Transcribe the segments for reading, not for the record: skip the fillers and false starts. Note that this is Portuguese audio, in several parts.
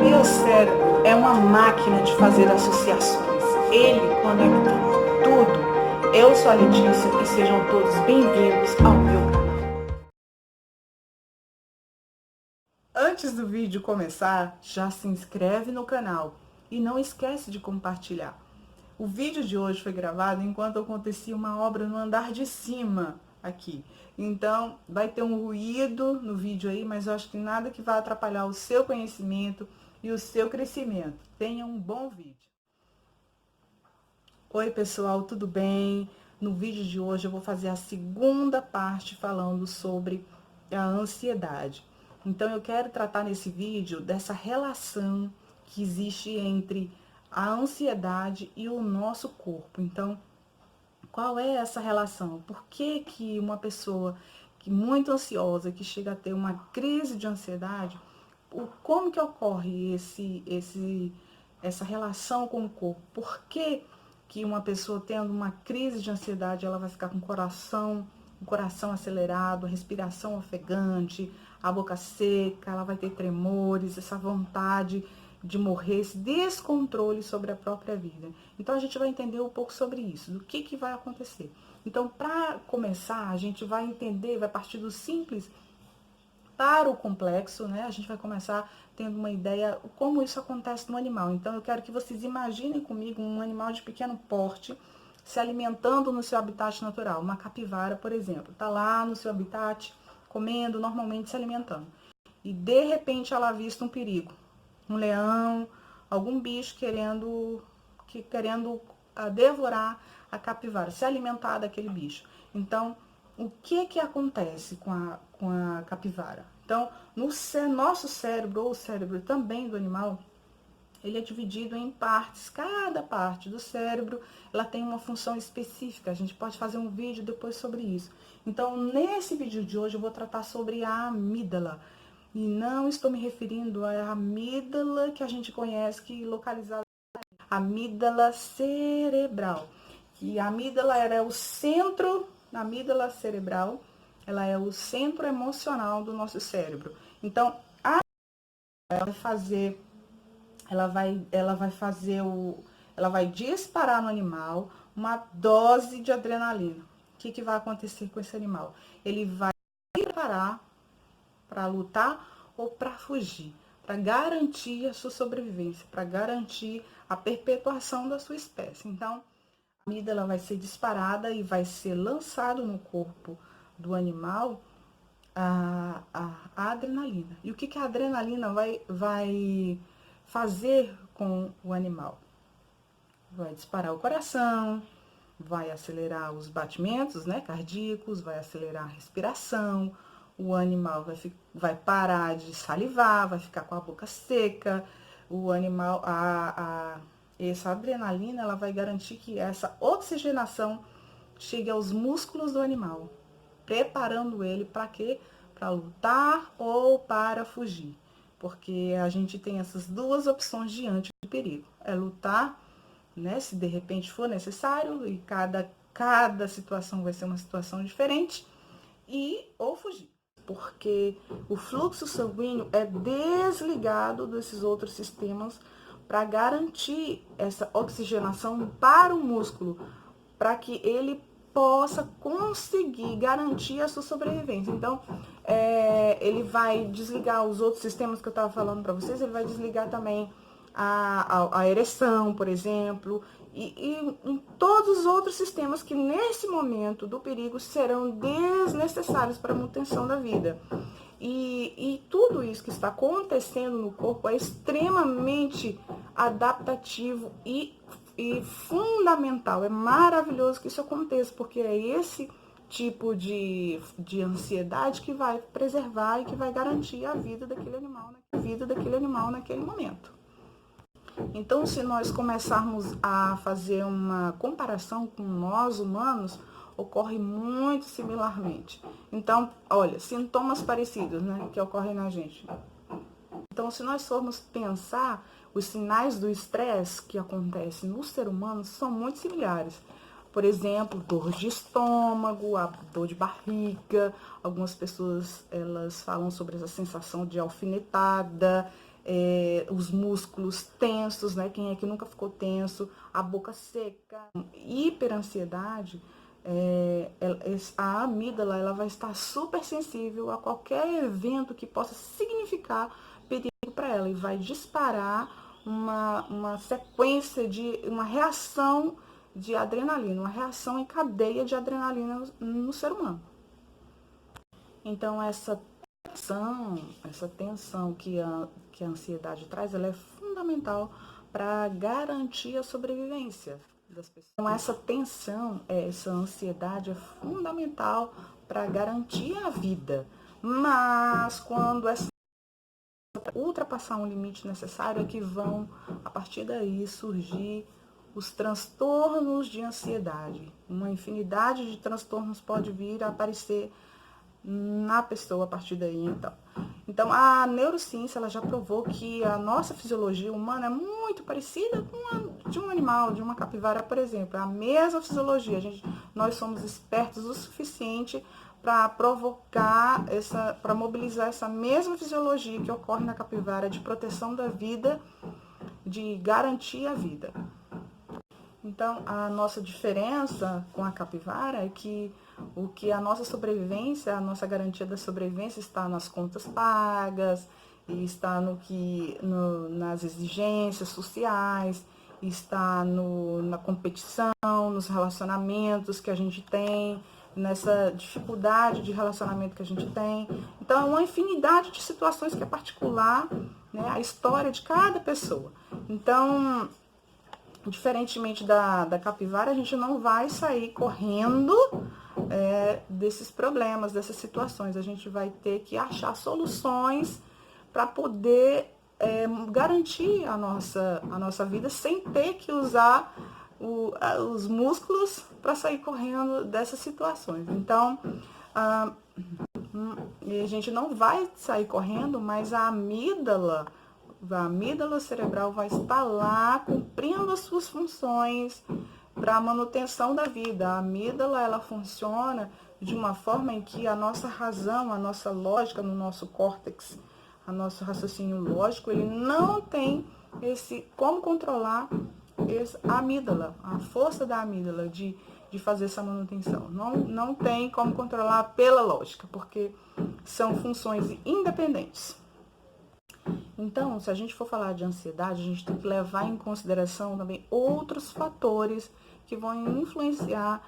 E o cérebro é uma máquina de fazer associações. Ele conecta tudo. Eu sou a Letícia e sejam todos bem-vindos ao meu canal. Antes do vídeo começar, já se inscreve no canal e não esquece de compartilhar. O vídeo de hoje foi gravado enquanto acontecia uma obra no andar de cima aqui. Então, vai ter um ruído no vídeo aí, mas eu acho que nada que vai atrapalhar o seu conhecimento e o seu crescimento. Tenha um bom vídeo. Oi, pessoal, tudo bem? No vídeo de hoje eu vou fazer a segunda parte falando sobre a ansiedade. Então, eu quero tratar nesse vídeo dessa relação que existe entre a ansiedade e o nosso corpo. Então, qual é essa relação? Por que que uma pessoa que muito ansiosa, que chega a ter uma crise de ansiedade, como que ocorre essa relação com o corpo? Por que uma pessoa tendo uma crise de ansiedade, ela vai ficar com o coração acelerado, a respiração ofegante, a boca seca, ela vai ter tremores, essa vontade de morrer, esse descontrole sobre a própria vida. Então a gente vai entender um pouco sobre isso, do que vai acontecer. Então, para começar, a gente vai entender, vai partir do simples para o complexo, né? A gente vai começar tendo uma ideia como isso acontece no animal. Então, eu quero que vocês imaginem comigo um animal de pequeno porte se alimentando no seu habitat natural. Uma capivara, por exemplo, está lá no seu habitat, comendo, normalmente se alimentando. E, de repente, ela avista um perigo. Um leão, algum bicho querendo devorar a capivara, se alimentar daquele bicho. Então, o que acontece com a capivara? Então, no nosso cérebro, ou o cérebro também do animal, ele é dividido em partes. Cada parte do cérebro, ela tem uma função específica. A gente pode fazer um vídeo depois sobre isso. Então, nesse vídeo de hoje, eu vou tratar sobre a amígdala. E não estou me referindo à amígdala que a gente conhece, que localizada amígdala cerebral. E a amígdala é o centro, a amígdala cerebral, ela é o centro emocional do nosso cérebro. Então, ela vai disparar no animal uma dose de adrenalina. O que vai acontecer com esse animal? Ele vai se preparar para lutar ou para fugir, para garantir a sua sobrevivência, para garantir a perpetuação da sua espécie. Então, a amígdala vai ser disparada e vai ser lançado no corpo do animal a adrenalina. E o que a adrenalina vai fazer com o animal? Vai disparar o coração, vai acelerar os batimentos, né, cardíacos, vai acelerar a respiração, o animal vai parar de salivar, vai ficar com a boca seca, o animal, essa adrenalina, ela vai garantir que essa oxigenação chegue aos músculos do animal, preparando ele para quê? Para lutar ou para fugir. Porque a gente tem essas duas opções diante do perigo. É lutar, né, se de repente for necessário, e cada situação vai ser uma situação diferente, ou fugir. Porque o fluxo sanguíneo é desligado desses outros sistemas para garantir essa oxigenação para o músculo, para que ele possa conseguir garantir a sua sobrevivência. Então, ele vai desligar os outros sistemas que eu estava falando para vocês, ele vai desligar também a ereção, por exemplo, e em todos os outros sistemas que nesse momento do perigo serão desnecessários para a manutenção da vida. E tudo isso que está acontecendo no corpo é extremamente adaptativo e fundamental. É maravilhoso que isso aconteça, porque é esse tipo de ansiedade que vai preservar e que vai garantir a vida daquele animal naquele momento. Então, se nós começarmos a fazer uma comparação com nós humanos, ocorre muito similarmente. Então, olha, sintomas parecidos, né, que ocorrem na gente. Então, se nós formos pensar, os sinais do estresse que acontecem no ser humano são muito similares. Por exemplo, dor de estômago, a dor de barriga. Algumas pessoas, elas falam sobre essa sensação de alfinetada. os músculos tensos, né? Quem é que nunca ficou tenso, a boca seca. Hiperansiedade, a amígdala ela vai estar super sensível a qualquer evento que possa significar perigo para ela e vai disparar uma sequência de uma reação de adrenalina, uma reação em cadeia de adrenalina no ser humano. Então essa tensão que a ansiedade traz, ela é fundamental para garantir a sobrevivência das pessoas. Então essa tensão, essa ansiedade é fundamental para garantir a vida. Mas quando essa ultrapassar um limite necessário é que vão, a partir daí, surgir os transtornos de ansiedade. Uma infinidade de transtornos pode vir a aparecer na pessoa a partir daí, então a neurociência ela já provou que a nossa fisiologia humana é muito parecida com a de um animal, de uma capivara, por exemplo. É a mesma fisiologia. Nós somos espertos o suficiente para provocar para mobilizar essa mesma fisiologia que ocorre na capivara de proteção da vida, de garantir a vida. Então, a nossa diferença com a capivara é que a nossa sobrevivência, a nossa garantia da sobrevivência está nas contas pagas, e está nas exigências sociais, está na competição, nos relacionamentos que a gente tem, nessa dificuldade de relacionamento que a gente tem. Então, é uma infinidade de situações que é particular, né, a história de cada pessoa. Então, diferentemente da capivara, a gente não vai sair correndo desses problemas, dessas situações. A gente vai ter que achar soluções para poder garantir a nossa vida sem ter que usar os músculos para sair correndo dessas situações. Então, a gente não vai sair correndo, mas a amígdala cerebral vai estar lá cumprindo as suas funções para a manutenção da vida. A amígdala ela funciona de uma forma em que a nossa razão, a nossa lógica no nosso córtex, o nosso raciocínio lógico, ele não tem como controlar a amígdala, a força da amígdala de fazer essa manutenção. Não tem como controlar pela lógica, porque são funções independentes. Então, se a gente for falar de ansiedade, a gente tem que levar em consideração também outros fatores que vão influenciar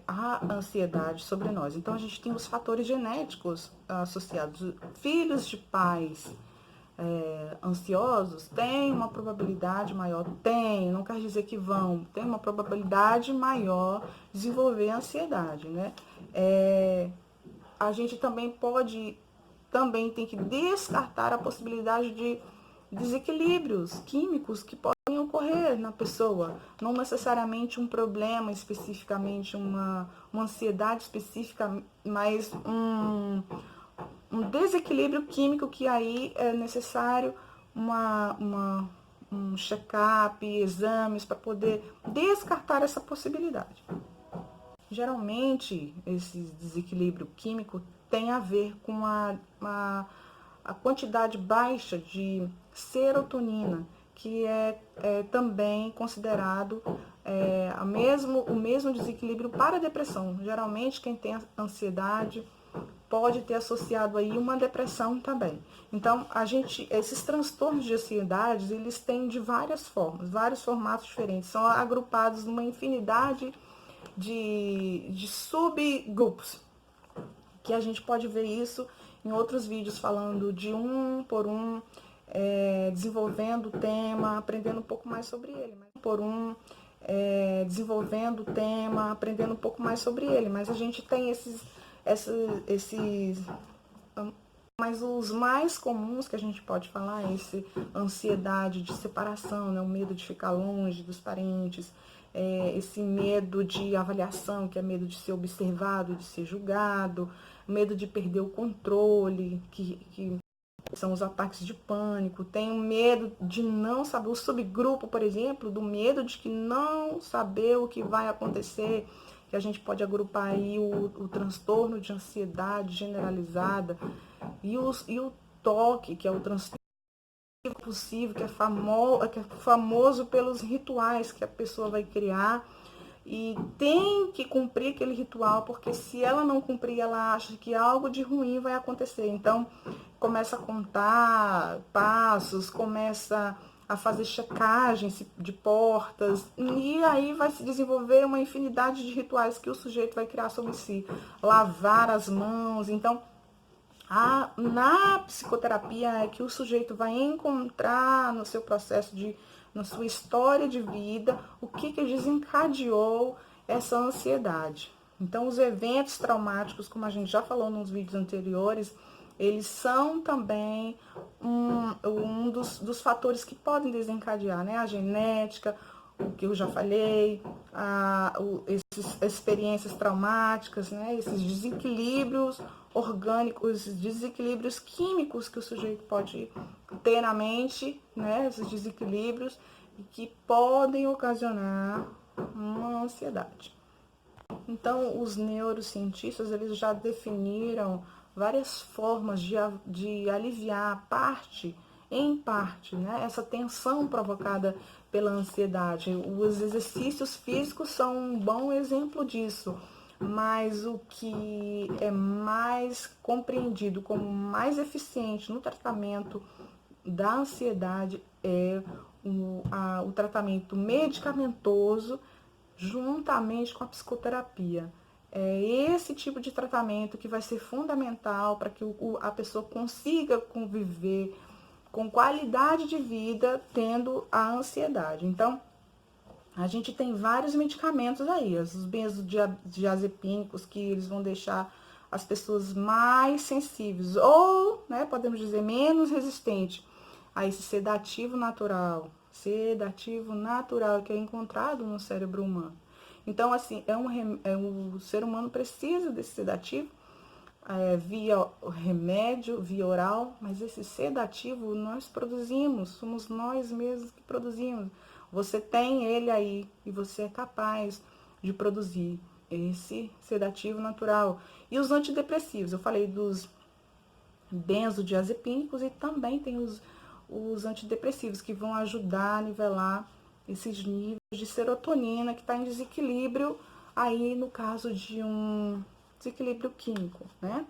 a ansiedade sobre nós. Então, a gente tem os fatores genéticos associados. Filhos de pais ansiosos têm uma probabilidade maior, não quer dizer que tem uma probabilidade maior de desenvolver ansiedade, né? A gente também tem que descartar a possibilidade de desequilíbrios químicos que podem ocorrer na pessoa. Não necessariamente um problema especificamente, uma ansiedade específica, mas um desequilíbrio químico que aí é necessário um check-up, exames para poder descartar essa possibilidade. Geralmente, esse desequilíbrio químico tem a ver com a quantidade baixa de serotonina, que é também considerado o mesmo desequilíbrio para a depressão. Geralmente, quem tem ansiedade pode ter associado aí uma depressão também. Então, esses transtornos de ansiedade, eles têm de várias formas, vários formatos diferentes, são agrupados numa infinidade de subgrupos, que a gente pode ver isso em outros vídeos falando de um por um, desenvolvendo o tema, aprendendo um pouco mais sobre ele. Aprendendo um pouco mais sobre ele. Mas a gente tem mas os mais comuns que a gente pode falar é ansiedade de separação, né? O medo de ficar longe dos parentes, esse medo de avaliação, que é medo de ser observado, de ser julgado, medo de perder o controle, que são os ataques de pânico, tem o medo de não saber, o subgrupo, por exemplo, do medo de que não saber o que vai acontecer, que a gente pode agrupar aí o transtorno de ansiedade generalizada e o TOC, que é o transtorno possível, que é famoso pelos rituais que a pessoa vai criar. E tem que cumprir aquele ritual, porque se ela não cumprir, ela acha que algo de ruim vai acontecer. Então, começa a contar passos, começa a fazer checagem de portas, e aí vai se desenvolver uma infinidade de rituais que o sujeito vai criar sobre si. Lavar as mãos. Então, na psicoterapia é que o sujeito vai encontrar no seu processo na sua história de vida, o que desencadeou essa ansiedade. Então, os eventos traumáticos, como a gente já falou nos vídeos anteriores, eles são também um dos fatores que podem desencadear, né? A genética, o que eu já falei, essas experiências traumáticas, né? Esses desequilíbrios orgânicos, desequilíbrios químicos que o sujeito pode ter na mente, né? Esses desequilíbrios que podem ocasionar uma ansiedade. Então, os neurocientistas, eles já definiram várias formas de aliviar em parte, né, essa tensão provocada pela ansiedade. Os exercícios físicos são um bom exemplo disso, mas o que é mais compreendido como mais eficiente no tratamento da ansiedade é o tratamento medicamentoso juntamente com a psicoterapia. É esse tipo de tratamento que vai ser fundamental para que a pessoa consiga conviver com qualidade de vida tendo a ansiedade. Então, a gente tem vários medicamentos aí, os benzodiazepínicos, que eles vão deixar as pessoas mais sensíveis ou, né, podemos dizer, menos resistentes a esse sedativo natural que é encontrado no cérebro humano. Então, assim, o ser humano precisa desse sedativo via remédio, via oral, mas esse sedativo nós produzimos, somos nós mesmos que produzimos. Você tem ele aí e você é capaz de produzir esse sedativo natural. E os antidepressivos, eu falei dos benzodiazepínicos e também tem os antidepressivos que vão ajudar a nivelar esses níveis de serotonina que está em desequilíbrio aí no caso de um desequilíbrio químico, né?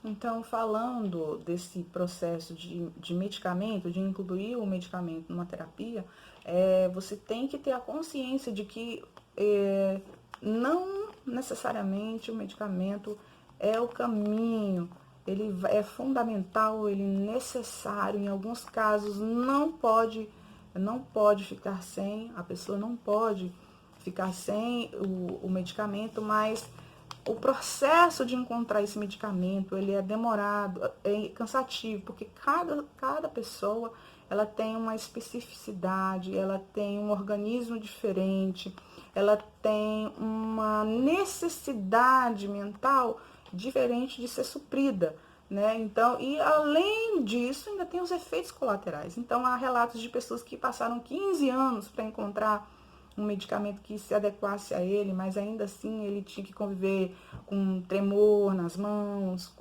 Então, falando desse processo de medicamento, de incluir o medicamento numa terapia, você tem que ter a consciência de que não necessariamente o medicamento é o caminho, ele é fundamental, ele é necessário, em alguns casos não pode ficar sem, a pessoa não pode ficar sem o medicamento, mas o processo de encontrar esse medicamento, ele é demorado, é cansativo, porque cada pessoa, ela tem uma especificidade, ela tem um organismo diferente, ela tem uma necessidade mental diferente de ser suprida, né? Então, e além disso, ainda tem os efeitos colaterais. Então, há relatos de pessoas que passaram 15 anos para encontrar um medicamento que se adequasse a ele, mas ainda assim ele tinha que conviver com tremor nas mãos,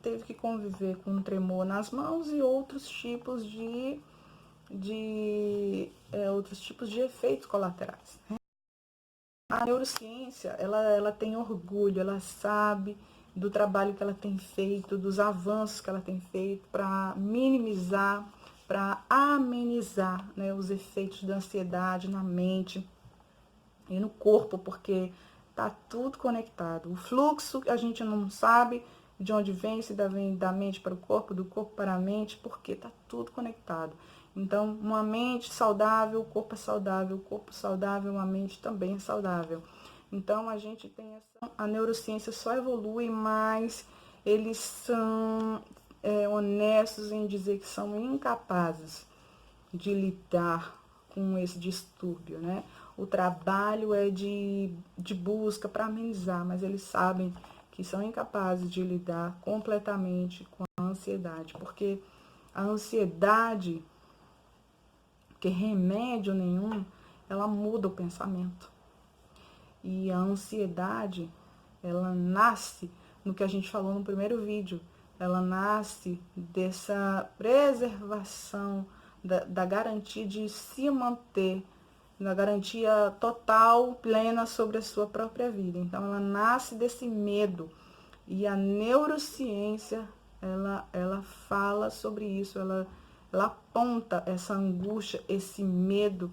teve que conviver com um tremor nas mãos e outros tipos outros tipos de efeitos colaterais. A neurociência, ela tem orgulho, ela sabe do trabalho que ela tem feito, dos avanços que ela tem feito para minimizar, para amenizar, né, os efeitos da ansiedade na mente e no corpo, porque tá tudo conectado. O fluxo a gente não sabe de onde vem, se vem da mente para o corpo, do corpo para a mente, porque tá tudo conectado. Então, uma mente saudável, o corpo é saudável, o corpo saudável, a mente também é saudável. Então, a gente tem a neurociência só evolui, mas eles são honestos em dizer que são incapazes de lidar com esse distúrbio, né? O trabalho é de busca para amenizar, mas eles sabem que são incapazes de lidar completamente com a ansiedade, porque a ansiedade, que remédio nenhum, ela muda o pensamento. E a ansiedade, ela nasce no que a gente falou no primeiro vídeo, ela nasce dessa preservação, da garantia de se manter, da garantia total, plena sobre a sua própria vida. Então, ela nasce desse medo. E a neurociência, ela fala sobre isso, ela aponta essa angústia, esse medo,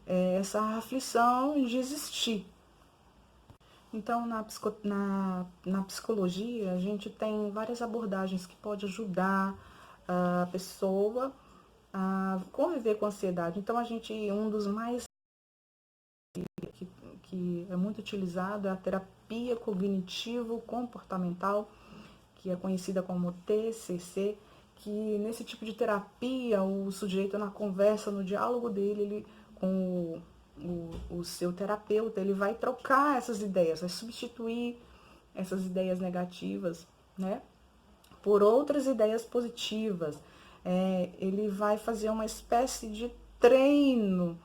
essa aflição de existir. Então, na psicologia, a gente tem várias abordagens que podem ajudar a pessoa a conviver com a ansiedade. Então, um dos mais que é muito utilizado é a terapia cognitivo-comportamental, que é conhecida como TCC, que nesse tipo de terapia, o sujeito na conversa, no diálogo dele, com o seu terapeuta, ele vai trocar essas ideias, vai substituir essas ideias negativas, né, por outras ideias positivas. Ele vai fazer uma espécie de treino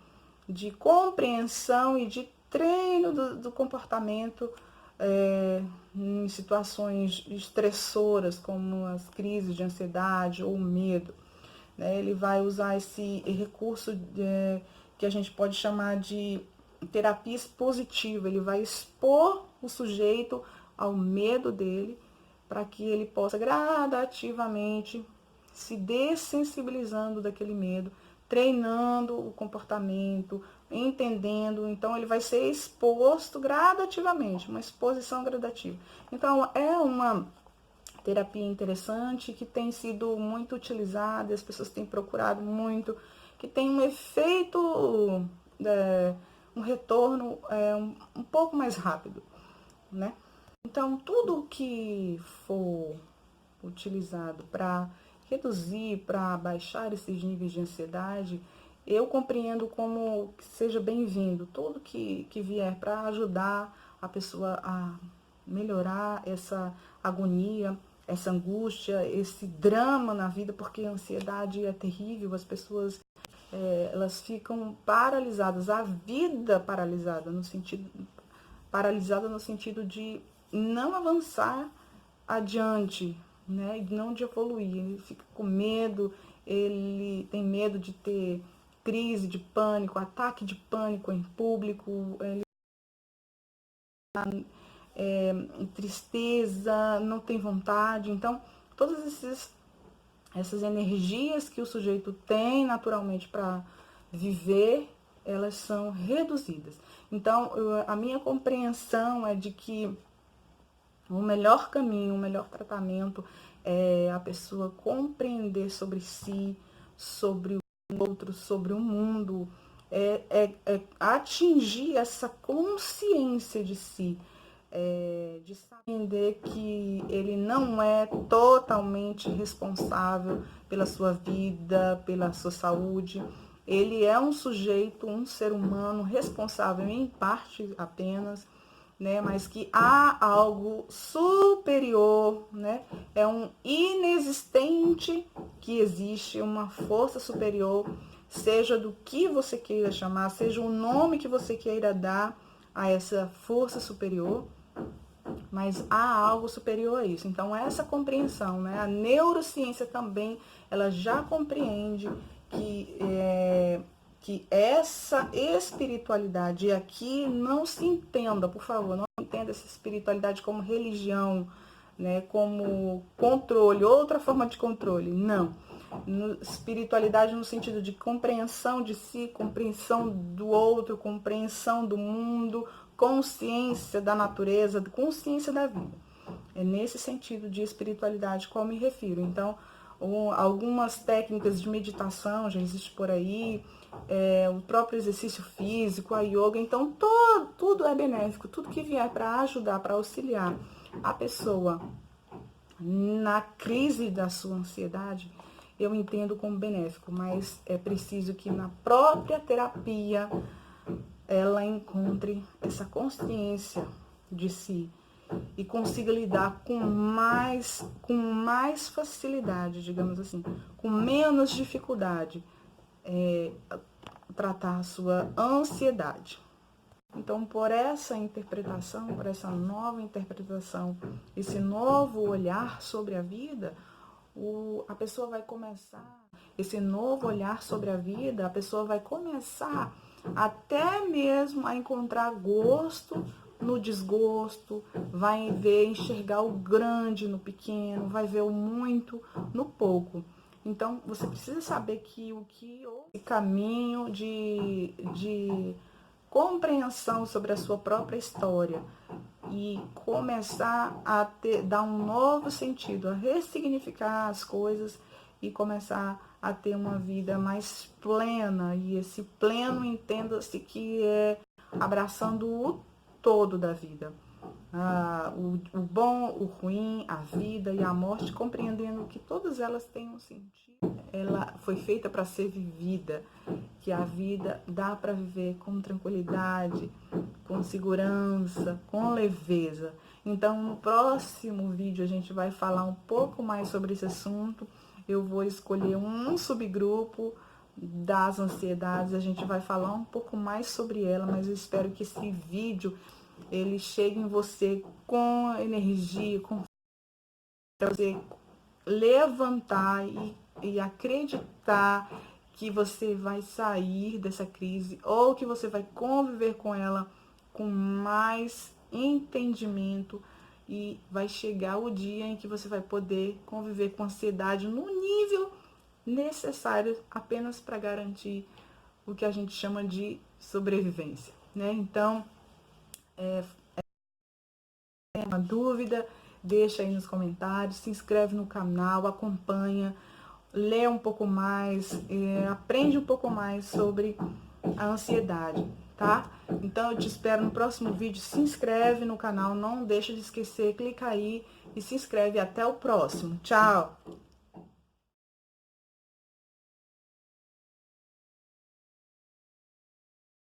de compreensão e de treino do comportamento em situações estressoras, como as crises de ansiedade ou medo. Né? Ele vai usar esse recurso que a gente pode chamar de terapia expositiva. Ele vai expor o sujeito ao medo dele, para que ele possa gradativamente se dessensibilizando daquele medo, treinando o comportamento, entendendo. Então, ele vai ser exposto gradativamente, uma exposição gradativa. Então, é uma terapia interessante que tem sido muito utilizada, as pessoas têm procurado muito, que tem um efeito, um retorno um pouco mais rápido, né? Então, tudo que for utilizado para reduzir, para baixar esses níveis de ansiedade, eu compreendo como que seja bem-vindo. Tudo que vier para ajudar a pessoa a melhorar essa agonia, essa angústia, esse drama na vida, porque a ansiedade é terrível, as pessoas elas ficam paralisadas, a vida paralisada no sentido de não avançar adiante, né? E não de evoluir. Ele fica com medo, ele tem medo de ter crise de pânico, ataque de pânico em público, ele tristeza, não tem vontade. Então, todas essas energias que o sujeito tem naturalmente para viver, elas são reduzidas. Então, a minha compreensão é de que o melhor caminho, o melhor tratamento é a pessoa compreender sobre si, sobre o outro, sobre o mundo, é atingir essa consciência de si, de saber que ele não é totalmente responsável pela sua vida, pela sua saúde. Ele é um sujeito, um ser humano responsável em parte apenas, né, mas que há algo superior, né, é um inexistente que existe, uma força superior, seja do que você queira chamar, seja o nome que você queira dar a essa força superior, mas há algo superior a isso. Então, essa compreensão, né, a neurociência também, ela já compreende que essa espiritualidade, e aqui não se entenda, por favor, não entenda essa espiritualidade como religião, né, como controle, outra forma de controle, não. Espiritualidade no sentido de compreensão de si, compreensão do outro, compreensão do mundo, consciência da natureza, consciência da vida. É nesse sentido de espiritualidade que eu me refiro. Então, algumas técnicas de meditação já existem por aí, o próprio exercício físico, a yoga. Então, tudo é benéfico, tudo que vier para ajudar, para auxiliar a pessoa na crise da sua ansiedade, eu entendo como benéfico, mas é preciso que na própria terapia ela encontre essa consciência de si e consiga lidar com mais facilidade, digamos assim, com menos dificuldade, tratar a sua ansiedade. Então, por essa interpretação, por essa nova interpretação, esse novo olhar sobre a vida, a pessoa vai começar, esse novo olhar sobre a vida, a pessoa vai começar até mesmo a encontrar gosto no desgosto, vai ver, enxergar o grande no pequeno, vai ver o muito no pouco. Então, você precisa saber que o caminho de compreensão sobre a sua própria história e começar a dar um novo sentido, a ressignificar as coisas e começar a ter uma vida mais plena. E esse pleno, entenda-se que é abraçando o todo da vida. O bom, o ruim, a vida e a morte, compreendendo que todas elas têm um sentido. Ela foi feita para ser vivida, que a vida dá para viver com tranquilidade, com segurança, com leveza. Então, no próximo vídeo a gente vai falar um pouco mais sobre esse assunto. Eu vou escolher um subgrupo das ansiedades, a gente vai falar um pouco mais sobre ela, mas eu espero que esse vídeo ele chegue em você com energia, com para você levantar e acreditar que você vai sair dessa crise ou que você vai conviver com ela com mais entendimento e vai chegar o dia em que você vai poder conviver com ansiedade no nível necessário apenas para garantir o que a gente chama de sobrevivência, né? Então, uma dúvida, deixa aí nos comentários, se inscreve no canal, acompanha, lê um pouco mais, aprende um pouco mais sobre a ansiedade, tá? Então eu te espero no próximo vídeo, se inscreve no canal, não deixa de esquecer, clica aí e se inscreve. Até o próximo. Tchau!